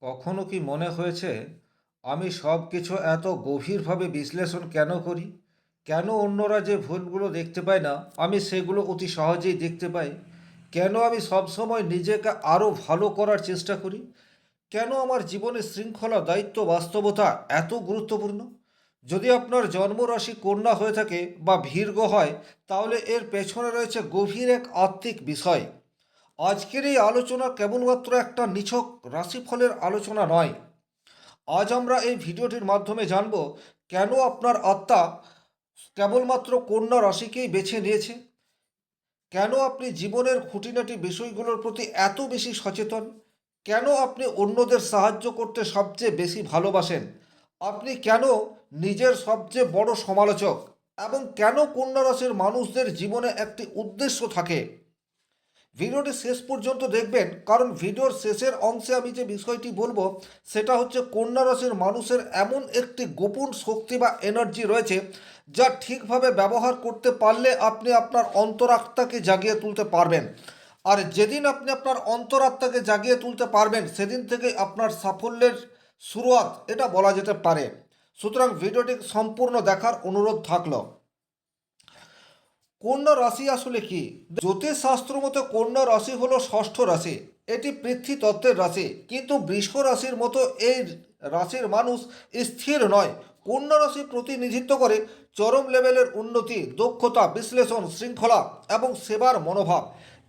কখনো কি মনে হয়েছে আমি সব কিছু এত গভীরভাবে বিশ্লেষণ কেন করি? কেন অন্যরা যে ভুলগুলো দেখতে পায় না আমি সেগুলো অতি সহজেই দেখতে পাই? কেন আমি সবসময় নিজেকে আরও ভালো করার চেষ্টা করি? কেন আমার জীবনে শৃঙ্খলা, দায়িত্ব, বাস্তবতা এত গুরুত্বপূর্ণ? যদি আপনার জন্মরাশি কন্যা হয়ে থাকে বা ভীর্গ হয়, তাহলে এর পেছনে রয়েছে গভীর এক আত্মিক বিষয়। আজকের এই আলোচনা কেবলমাত্র একটা নিছক রাশিফলের আলোচনা নয়। আজ আমরা এই ভিডিওটির মাধ্যমে জানব কেন আপনার আত্মা কেবলমাত্র কন্যা রাশিকেই বেছে নিয়েছে, কেন আপনি জীবনের খুঁটিনাটি বিষয়গুলোর প্রতি এত বেশি সচেতন, কেন আপনি অন্যদের সাহায্য করতে সবচেয়ে বেশি ভালোবাসেন, আপনি কেন নিজের সবচেয়ে বড় সমালোচক, এবং কেন কন্যা রাশির মানুষদের জীবনে একটি উদ্দেশ্য থাকে। ভিডিওটি শেষ পর্যন্ত দেখবেন, কারণ ভিডিওর শেষের অংশে আমি যে বিষয়টি বলবো সেটা হচ্ছে কন্যা রাশির মানুষের এমন একটি গোপন শক্তি বা এনার্জি রয়েছে যা ঠিকভাবে ব্যবহার করতে পারলে আপনি আপনার অন্তরাত্মাকে জাগিয়ে তুলতে পারবেন। আর যেদিন আপনি আপনার অন্তরাত্মাকে জাগিয়ে তুলতে পারবেন সেদিন থেকে আপনার সাফল্যের শুরুয়াত এটা বলা যেতে পারে। সুতরাং ভিডিওটি সম্পূর্ণ দেখার অনুরোধ থাকলো। কন্যা রাশি আসলে কি? জ্যোতিষ শাস্ত্র মতে কন্যা রাশি হলো ষষ্ঠ রাশি। এটি পৃথ্বী তত্ত্বের রাশি, কিন্তু বৃষ রাশির মতো এই রাশির মানুষ স্থির নয়। কন্যা রাশি প্রতিনিধিত্ব করে চরম লেভেলের উন্নতি, দক্ষতা, বিশ্লেষণ, শৃঙ্খলা এবং সেবার মনোভাব।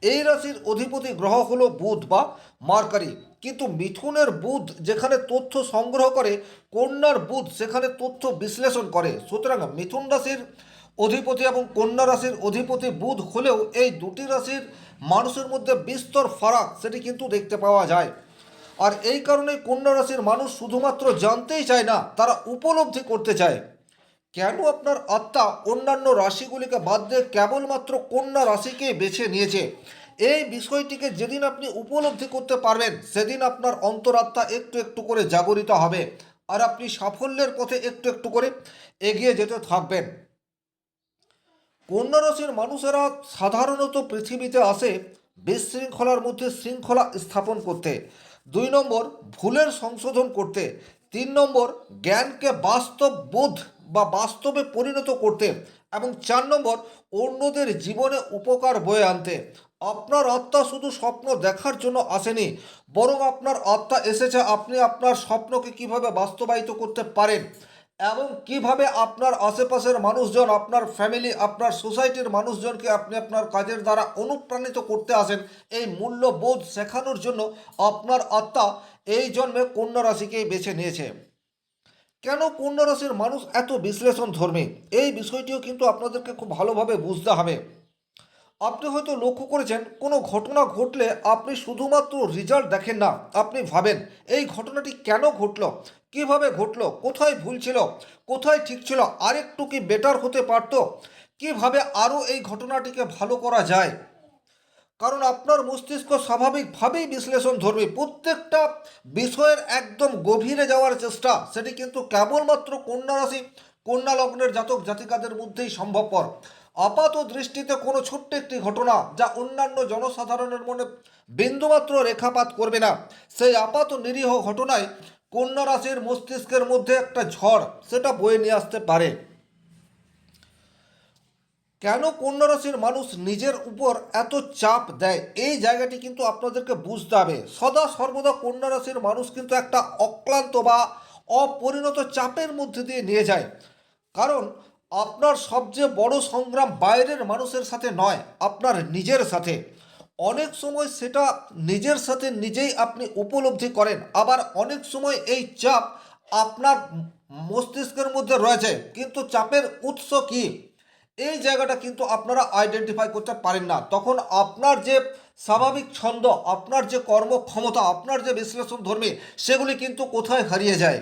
এই রাশির অধিপতি গ্রহ হলো বুধ বা মার্কারি, কিন্তু মিথুনের বুধ যেখানে তথ্য সংগ্রহ করে, কন্যার বুধ সেখানে তথ্য বিশ্লেষণ করে। সুতরাং মিথুন রাশির অধিপতি এবং কন্যা রাশির অধিপতি বুধ হলেও এই দুটি রাশির মানুষের মধ্যে বিস্তর ফারাক সেটি কিন্তু দেখতে পাওয়া যায়। আর এই কারণেই কন্যা রাশির মানুষ শুধুমাত্র জানতেই চায় না, তারা উপলব্ধি করতে চায়। কেন আপনার আত্মা অন্যান্য রাশিগুলিকে বাদ দিয়ে কেবলমাত্র কন্যা রাশিকে বেছে নিয়েছে, এই বিষয়টিকে যেদিন আপনি উপলব্ধি করতে পারবেন সেদিন আপনার অন্তরাত্মা একটু একটু করে জাগরিত হবে, আর আপনি সাফল্যের পথে একটু একটু করে এগিয়ে যেতে থাকবেন। কন্যা রাশির মানুষেরা সাধারণত পৃথিবীতে আসে বিশৃঙ্খলার মধ্যে শৃঙ্খলা স্থাপন করতে, 2 নম্বর ভুলের সংশোধন করতে, 3 নম্বর জ্ঞানকে বাস্তব বোধ বা বাস্তবে পরিণত করতে, এবং 4 নম্বর অন্যদের জীবনে উপকার বয়ে আনতে। আপনার আত্মা শুধু স্বপ্ন দেখার জন্য আসেনি, বরং আপনার আত্মা এসেছে আপনি আপনার স্বপ্নকে কিভাবে বাস্তবায়িত করতে পারেন এবং কিভাবে আপনার আশেপাশের মানুষজন, আপনার ফ্যামিলি, আপনার সোসাইটির মানুষজনকে আপনি আপনার কাজের দ্বারা অনুপ্রাণিত করতে আসেন, এই মূল্যবোধ শেখানোর জন্য আপনার আত্মা এই জন্মে কন্যা রাশিকেই বেছে নিয়েছে। কেন কন্যা রাশির মানুষ এত বিশ্লেষণ ধর্মী, এই বিষয়টিও কিন্তু আপনাদেরকে খুব ভালোভাবে বুঝতে হবে। আপনি হয়তো লক্ষ্য করেছেন কোনো ঘটনা ঘটলে আপনি শুধুমাত্র রেজাল্ট দেখেন না, আপনি ভাবেন এই ঘটনাটি কেন ঘটলো, কিভাবে ঘটলো, কোথায় ভুল ছিল, কোথায় ঠিক ছিল, আরেকটু কি বেটার হতে পারত, কিভাবে আরও এই ঘটনাটিকে ভালো করা যায়। কারণ আপনার মস্তিষ্ক স্বাভাবিকভাবেই বিশ্লেষণ ধর্মী, প্রত্যেকটা বিষয়ের একদম গভীরে যাওয়ার চেষ্টা সেটি কিন্তু কেবলমাত্র কন্যা রাশি, কন্যা লগ্নের জাতক জাতিকাদের মধ্যেই সম্ভবপর। আপাত দৃষ্টিতে কোনো ছোট্ট একটি ঘটনা যা অন্যান্য জনসাধারণের মনে বিন্দুমাত্র রেখাপাত করবে না, সেই আপাত নিরীহ ঘটনায় কন্যা রাশির মস্তিষ্কের মধ্যে একটা ঝড় সেটা বয়ে নিয়ে আসতে পারে। কেন কন্যা রাশির মানুষ নিজের উপর এত চাপ দেয়, এই জায়গাটি কিন্তু আপনাদেরকে বুঝতে হবে। সদা সর্বদা কন্যা রাশির মানুষ কিন্তু একটা অক্লান্ত বা অপরিণত চাপের মধ্যে দিয়ে নিয়ে যায়। কারণ আপনার সবচেয়ে বড় সংগ্রাম বাইরের মানুষের সাথে নয়, আপনার নিজের সাথে। অনেক সময় সেটা নিজের সাথে নিজেই আপনি উপলব্ধি করেন, আবার অনেক সময় এই চাপ আপনার মস্তিষ্কের মধ্যে রয়েছে, কিন্তু চাপের উৎস কী এই জায়গাটা কিন্তু আপনারা আইডেন্টিফাই করতে পারেন না। তখন আপনার যে স্বাভাবিক ছন্দ, আপনার যে কর্মক্ষমতা, আপনার যে বিশ্লেষণ ধর্মী, সেগুলি কিন্তু কোথায় হারিয়ে যায়।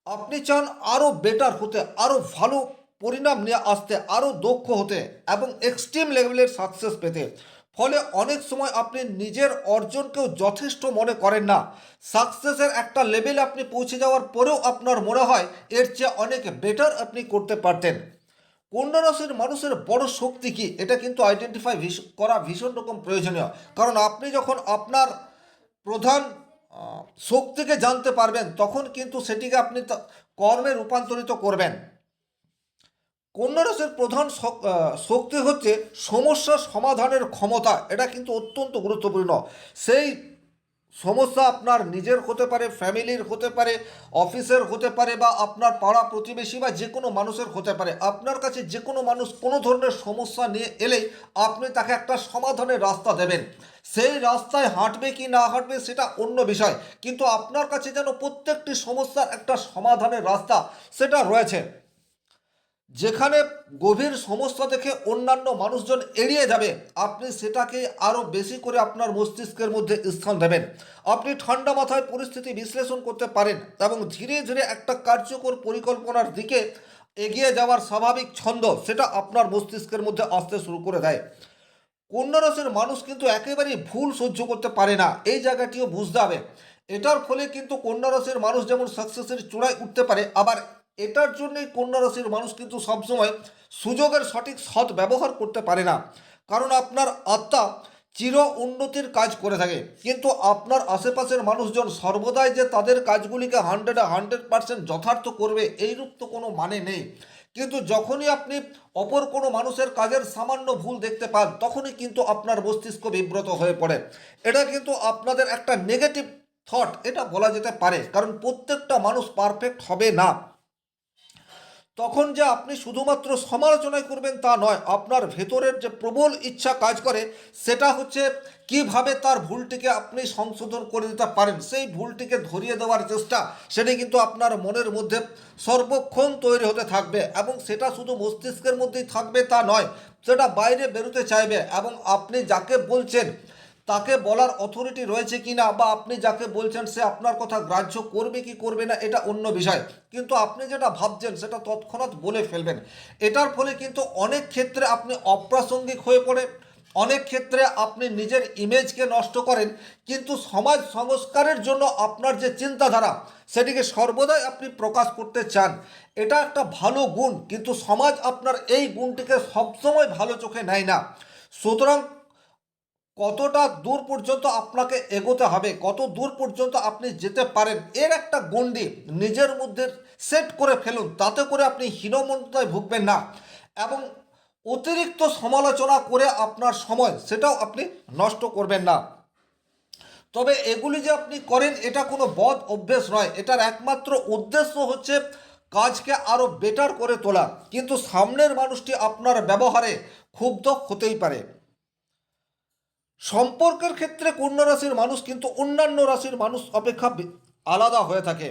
আপনি চান আরও বেটার হতে, আরও ভালো পরিণাম নিয়ে আসতে, আরও দক্ষ হতে এবং এক্সট্রিম লেভেলের সাকসেস পেতে। ফলে অনেক সময় আপনি নিজের অর্জনকেও যথেষ্ট মনে করেন না। সাকসেসের একটা লেভেলে আপনি পৌঁছে যাওয়ার পরেও আপনার মনে হয় এর চেয়ে অনেক বেটার আপনি করতে পারতেন। কন্যা রাশির মানুষের বড় শক্তি কি, এটা কিন্তু আইডেন্টিফাই করা ভীষণ রকম প্রয়োজনীয়। কারণ আপনি যখন আপনার প্রধান শক্তিকে জানতে পারবেন, তখন কিন্তু সেটিকে আপনি কর্মে রূপান্তরিত করবেন। কন্যা রাশির প্রধান শক্তি হচ্ছে সমস্যা সমাধানের ক্ষমতা। এটা কিন্তু অত্যন্ত গুরুত্বপূর্ণ। সেই সমস্যা আপনার নিজের হতে পারে, ফ্যামিলির হতে পারে, অফিসের হতে পারে, বা আপনার পাড়া প্রতিবেশী বা যে কোনো মানুষের হতে পারে। আপনার কাছে যে কোনো মানুষ কোনো ধরনের সমস্যা নিয়ে এলেই আপনি তাকে একটা সমাধানের রাস্তা দেবেন। সেই রাস্তায় হাঁটবে কি না হাঁটবে সেটা অন্য বিষয়, কিন্তু আপনার কাছে যেন প্রত্যেকটি সমস্যার একটা সমাধানের রাস্তা সেটা রয়েছে। যেখানে গভীর সমস্যা দেখে অন্যান্য মানুষজন এড়িয়ে যাবে, আপনি সেটাকে আরও বেশি করে আপনার মস্তিষ্কের মধ্যে স্থান দেবেন। আপনি ঠান্ডা মাথায় পরিস্থিতি বিশ্লেষণ করতে পারেন এবং ধীরে ধীরে একটা কার্যকর পরিকল্পনার দিকে এগিয়ে যাওয়ার স্বাভাবিক ছন্দ সেটা আপনার মস্তিষ্কের মধ্যে আসতে শুরু করে দেয়। কন্যা রাশির মানুষ কিন্তু একেবারেই ভুল সহ্য করতে পারে না, এই জায়গাটিও বুঝতে হবে। এটার ফলে কিন্তু কন্যা রাশির মানুষ যেমন সাকসেসের চূড়ায় উঠতে পারে, আবার এটার জন্যই কন্যা রাশির মানুষ কিন্তু সবসময় সুযোগের সঠিক সৎ ব্যবহার করতে পারে না। কারণ আপনার আত্মা চির উন্নতির কাজ করে থাকে, কিন্তু আপনার আশেপাশের মানুষজন সর্বদাই যে তাদের কাজগুলিকে 100% যথার্থ করবে এইরূপ তো কোনো মানে নেই। কিন্তু যখনই আপনি অপর কোনো মানুষের কাজের সামান্য ভুল দেখতে পান, তখনই কিন্তু আপনার মস্তিষ্ক বিব্রত হয়ে পড়ে। এটা কিন্তু আপনাদের একটা নেগেটিভ থট এটা বলা যেতে পারে, কারণ প্রত্যেকটা মানুষ পারফেক্ট হবে না। তখন যে আপনি শুধুমাত্র সমালোচনাই করবেন তা নয়, আপনার ভেতরের যে প্রবল ইচ্ছা কাজ করে সেটা হচ্ছে কিভাবে তার ভুলটিকে আপনি সংশোধন করে দিতে পারেন, সেই ভুলটিকে ধরিয়ে দেওয়ার চেষ্টা সেটা কিন্তু আপনার মনের মধ্যে সর্বক্ষণ তৈরি হতে থাকবে, এবং সেটা শুধু মস্তিষ্কের মধ্যেই থাকবে তা নয়, সেটা বাইরে বেরোতে চাইবে। এবং আপনি যাকে বলছেন তাকে বলার অথরিটি রয়েছে কি না, বা আপনি যাকে বলছেন সে আপনার কথা গ্রাহ্য করবে কি করবে না এটা অন্য বিষয়, কিন্তু আপনি যেটা ভাবছেন সেটা তৎক্ষণাৎ বলে ফেলবেন। এটার ফলে কিন্তু অনেক ক্ষেত্রে আপনি অপ্রাসঙ্গিক হয়ে পড়েন, অনেক ক্ষেত্রে আপনি নিজের ইমেজকে নষ্ট করেন, কিন্তু সমাজ সংস্কারের জন্য আপনার যে চিন্তাধারা সেটিকে সর্বদাই আপনি প্রকাশ করতে চান। এটা একটা ভালো গুণ, কিন্তু সমাজ আপনার এই গুণটিকে সবসময় ভালো চোখে নেয় না। সুতরাং কতটা দূর পর্যন্ত আপনাকে এগোতে হবে, কত দূর পর্যন্ত আপনি যেতে পারেন, এর একটা গণ্ডি নিজের মধ্যে সেট করে ফেলুন, তাতে করে আপনি হীনমন্যতায় ভুগবেন না, এবং অতিরিক্ত সমালোচনা করে আপনার সময় সেটাও আপনি নষ্ট করবেন না। তবে এগুলি যে আপনি করেন এটা কোনো বদ অভ্যেস নয়, এটার একমাত্র উদ্দেশ্য হচ্ছে কাজকে আরও বেটার করে তোলা, কিন্তু সামনের মানুষটি আপনার ব্যবহারে ক্ষুব্ধ হতেই পারে। সম্পর্কের ক্ষেত্রে কন্যা রাশির মানুষ কিন্তু অন্যান্য রাশির মানুষ অপেক্ষা আলাদা হয়ে থাকে।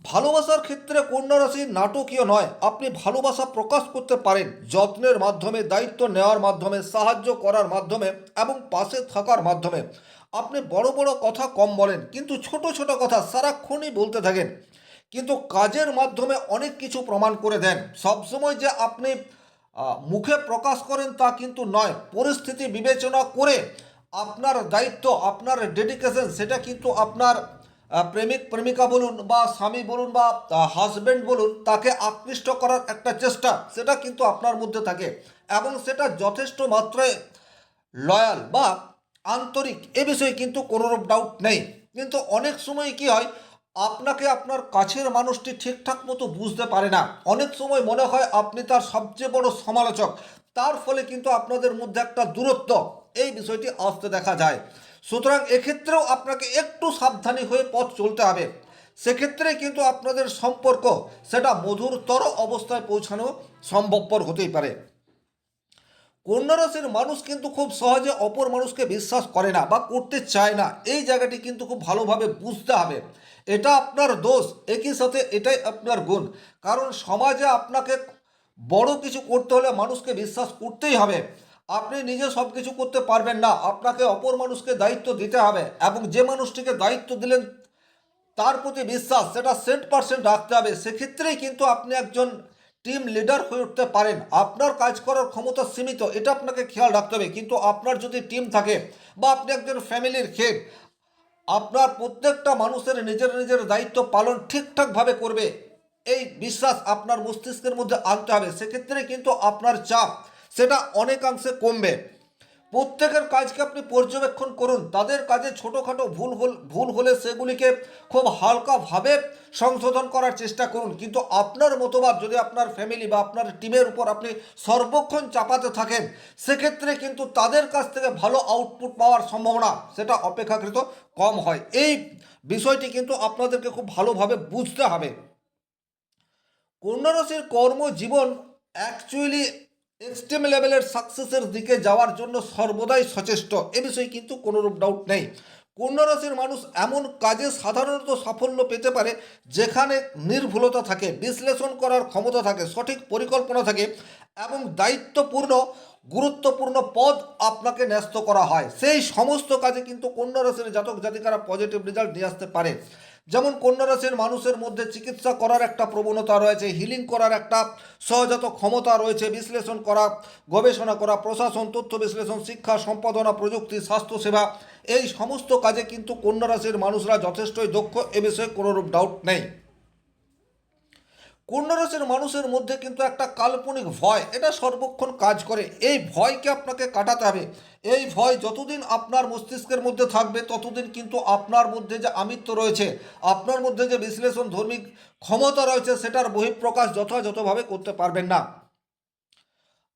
ভালোবাসার ক্ষেত্রে কন্যা রাশি নাটকীয় নয়, আপনি ভালোবাসা প্রকাশ করতে পারেন যত্নের মাধ্যমে, দায়িত্ব নেওয়ার মাধ্যমে, সাহায্য করার মাধ্যমে এবং পাশে থাকার মাধ্যমে। আপনি বড় বড় কথা কম বলেন, কিন্তু ছোট ছোট কথা সারাক্ষণই বলতে থাকেন, কিন্তু কাজের মাধ্যমে অনেক কিছু প্রমাণ করে দেন। সবসময় যে আপনি মুখে প্রকাশ করেন তা কিন্তু নয়, পরিস্থিতি বিবেচনা করে আপনার দায়িত্ব, আপনার ডেডিকেশন সেটা কিন্তু আপনার প্রেমিক প্রেমিকা বলুন বা স্বামী বলুন বা হাজব্যান্ড বলুন, তাকে আকৃষ্ট করার একটা চেষ্টা সেটা কিন্তু আপনার মধ্যে থাকে, এবং সেটা যথেষ্ট মাত্রায় লয়াল বা আন্তরিক, এ বিষয়ে কিন্তু কোনোরূপ ডাউট নেই। কিন্তু অনেক সময় কি হয়, আপনাকে আপনার কাছের মানুষটি ঠিকঠাক মতো বুঝতে পারে না, অনেক সময় মনে হয় আপনি তার সবচেয়ে বড় সমালোচক, তার ফলে কিন্তু আপনাদের মধ্যে একটা দূরত্ব এই বিষয়টি আসতে দেখা যায়। সুতরাং এক্ষেত্রেও আপনাকে একটু সাবধানী হয়ে পথ চলতে হবে, সেক্ষেত্রে কিন্তু আপনাদের সম্পর্ক সেটা মধুরতর অবস্থায় পৌঁছানো সম্ভবপর হতেই পারে। কন্যা রাশির মানুষ কিন্তু খুব সহজে অপর মানুষকে বিশ্বাস করে না বা করতে চায় না, এই জায়গাটি কিন্তু খুব ভালোভাবে বুঝতে হবে। এটা আপনার দোষ, একই সাথে এটাই আপনার গুণ, কারণ সমাজে আপনাকে বড় কিছু করতে হলে মানুষকে বিশ্বাস করতেই হবে। আপনি নিজে সব কিছু করতে পারবেন না, আপনাকে অপর মানুষকে দায়িত্ব দিতে হবে, এবং যে মানুষটিকে দায়িত্ব দিলেন তার প্রতি বিশ্বাস সেটা 100% রাখতে হবে, সেক্ষেত্রেই কিন্তু আপনি একজন টিম লিডার হয়ে উঠতে পারেন। আপনার কাজ করার ক্ষমতা সীমিত, এটা আপনাকে খেয়াল রাখতে হবে, কিন্তু আপনার যদি টিম থাকে বা আপনি একজন ফ্যামিলির হেড, আপনার প্রত্যেকটা মানুষের নিজের নিজের দায়িত্ব পালন ঠিকঠাকভাবে করবে, এই বিশ্বাস আপনার মস্তিষ্কের মধ্যে আনতে হবে, সেক্ষেত্রে কিন্তু আপনার চাপ সেটা অনেকাংশে কমবে। প্রত্যেকের কাজকে আপনি পর্যবেক্ষণ করুন, তাদের কাজে ছোটোখাটো ভুল হলে সেগুলিকে খুব হালকাভাবে সংশোধন করার চেষ্টা করুন। কিন্তু আপনার মতবাদ যদি আপনার ফ্যামিলি বা আপনার টিমের উপর আপনি সর্বক্ষণ চাপাতে থাকেন, সেক্ষেত্রে কিন্তু তাদের কাছ থেকে ভালো আউটপুট পাওয়ার সম্ভাবনা সেটা অপেক্ষাকৃত কম হয়। এই বিষয়টি কিন্তু আপনাদেরকে খুব ভালোভাবে বুঝতে হবে। কন্যা রাশির কর্মজীবন অ্যাকচুয়ালি এক্সট্রিম লেভেলের সাকসেসের দিকে যাওয়ার জন্য সর্বদাই সচেষ্ট, এ বিষয়ে কিন্তু কোনোরূপ ডাউট নেই। কন্যা রাশির মানুষ এমন কাজে সাধারণত সাফল্য পেতে পারে যেখানে নির্ভুলতা থাকে, বিশ্লেষণ করার ক্ষমতা থাকে, সঠিক পরিকল্পনা থাকে এবং দায়িত্বপূর্ণ গুরুত্বপূর্ণ পদ আপনাকে ন্যস্ত করা হয়। সেই সমস্ত কাজে কিন্তু কন্যা রাশির জাতক জাতিকারা পজিটিভ রেজাল্ট নিয়ে আসতে পারে। যেমন কন্যা রাশির মানুষের মধ্যে চিকিৎসা করার একটা প্রবণতা রয়েছে, হিলিং করার একটা সহজাত ক্ষমতা রয়েছে, বিশ্লেষণ করা, গবেষণা করা, প্রশাসন, তথ্য বিশ্লেষণ, শিক্ষা, সম্পাদনা, প্রযুক্তি, স্বাস্থ্যসেবা, এই সমস্ত কাজে কিন্তু কন্যা রাশির মানুষরা যথেষ্টই দক্ষ, এ বিষয়ে কোনোরূপ ডাউট নেই। কন্যা রাশির মানুষের মধ্যে কিন্তু একটা কাল্পনিক ভয় এটা সর্বক্ষণ কাজ করে। এই ভয়কে আপনাকে কাটাতে হবে। এই ভয় যতদিন আপনার মস্তিষ্কের মধ্যে থাকবে ততদিন কিন্তু আপনার মধ্যে যে আমিত্ব রয়েছে, আপনার মধ্যে যে বিশ্লেষণ ধর্মিক ক্ষমতা রয়েছে, সেটার বহিঃপ্রকাশ যথাযথভাবে করতে পারবেন না।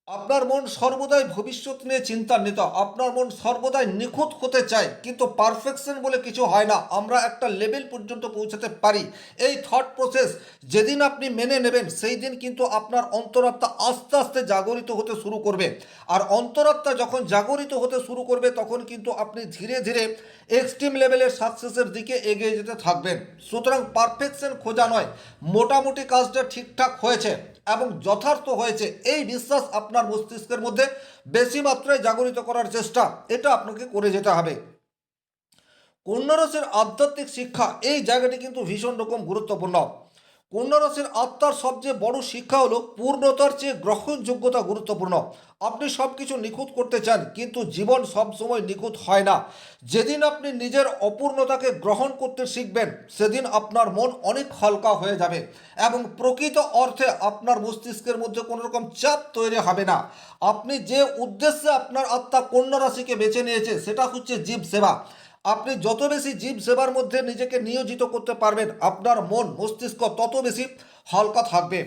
আপনার মন সর্বদাই ভবিষ্যৎ নিয়ে চিন্তান্বিত, আপনার মন সর্বদাই নিখুঁত হতে চায়, কিন্তু পারফেকশন বলে কিছু হয় না। আমরা একটা লেভেল পর্যন্ত পৌঁছাতে পারি। এই থট প্রসেস যেদিন আপনি মেনে নেবেন, সেই দিন কিন্তু আপনার অন্তরাত্মা আস্তে আস্তে জাগরিত হতে শুরু করবে। আর অন্তরাত্মা যখন জাগরিত হতে শুরু করবে, তখন কিন্তু আপনি ধীরে ধীরে এক্সট্রিম লেভেলের সাকসেসের দিকে এগিয়ে যেতে থাকবেন। সুতরাং পারফেকশন খোঁজা নয়, মোটামুটি কাজটা ঠিকঠাক হয়েছে এবং যথার্থ হয়েছে এই বিশ্বাস আপনার মস্তিষ্কের মধ্যে বেশি মাত্রায় জাগরিত করার চেষ্টা, এটা আপনাকে করে যেতে হবে। কন্যা রাশির আধ্যাত্মিক শিক্ষা, এই জায়গাটি কিন্তু ভীষণ রকম গুরুত্বপূর্ণ। কন্যা রাশির আত্মার সবচেয়ে বড় শিক্ষা হলো পূর্ণতার চেয়ে গ্রহণযোগ্যতা গুরুত্বপূর্ণ। আপনি সব কিছু নিখুঁত করতে চান, কিন্তু জীবন সবসময় নিখুঁত হয় না। যেদিন আপনি নিজের অপূর্ণতাকে গ্রহণ করতে শিখবেন, সেদিন আপনার মন অনেক হালকা হয়ে যাবে এবং প্রকৃত অর্থে আপনার মস্তিষ্কের মধ্যে কোনো রকম চাপ তৈরি হবে না। আপনি যে উদ্দেশ্যে আপনার আত্মা কন্যা রাশিকে বেছে নিয়েছে, সেটা হচ্ছে জীব সেবা। আপনি যত বেশি জীব সেবার মধ্যে নিজেকে নিয়োজিত করতে পারবেন, আপনার মন মস্তিষ্ক তত বেশি হালকা থাকবে।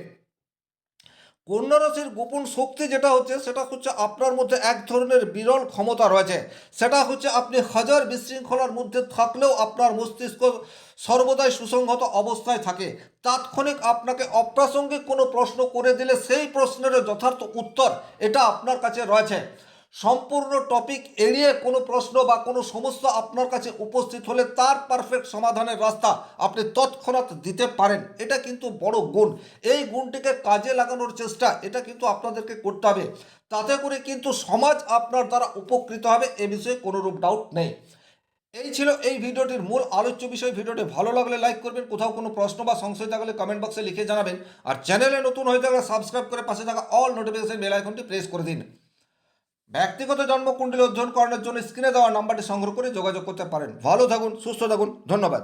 কন্যা রাশির গোপন শক্তি যেটা হচ্ছে, সেটা হচ্ছে আপনার মধ্যে এক ধরনের বিরল ক্ষমতা রয়েছে। সেটা হচ্ছে আপনি হাজার বিশৃঙ্খলার মধ্যে থাকলেও আপনার মস্তিষ্ক সর্বদাই সুসংহত অবস্থায় থাকে। তাৎক্ষণিক আপনাকে অপ্রাসঙ্গিক কোনো প্রশ্ন করে দিলে সেই প্রশ্নের যথার্থ উত্তর এটা আপনার কাছে রয়েছে। সম্পূর্ণ টপিক এড়িয়ে কোনো প্রশ্ন বা কোনো সমস্যা আপনার কাছে উপস্থিত হলে তার পারফেক্ট সমাধানের রাস্তা আপনি তৎক্ষণাৎ দিতে পারেন। এটা কিন্তু বড় গুণ। এই গুণটিকে কাজে লাগানোর চেষ্টা এটা কিন্তু আপনাদেরকে করতে হবে। তাতে করে কিন্তু সমাজ আপনার দ্বারা উপকৃত হবে, এ বিষয়ে কোনোরূপ ডাউট নেই। এই ছিল এই ভিডিওটির মূল আলোচ্য বিষয়। ভিডিওটি ভালো লাগলে লাইক করবেন, কোথাও কোনো প্রশ্ন বা সংশয় থাকলে কমেন্ট বক্সে লিখে জানাবেন। আর চ্যানেলে নতুন হয়ে থাকলে সাবস্ক্রাইব করে পাশে থাকা অল নোটিফিকেশন বেল আইকনটি প্রেস করে দিন। ব্যক্তিগত জন্মকুণ্ডলী অধ্যয়ন করানোর জন্য স্ক্রিনে দেওয়া নাম্বারটি সংগ্রহ করে যোগাযোগ করতে পারেন। ভালো থাকুন, সুস্থ থাকুন, ধন্যবাদ।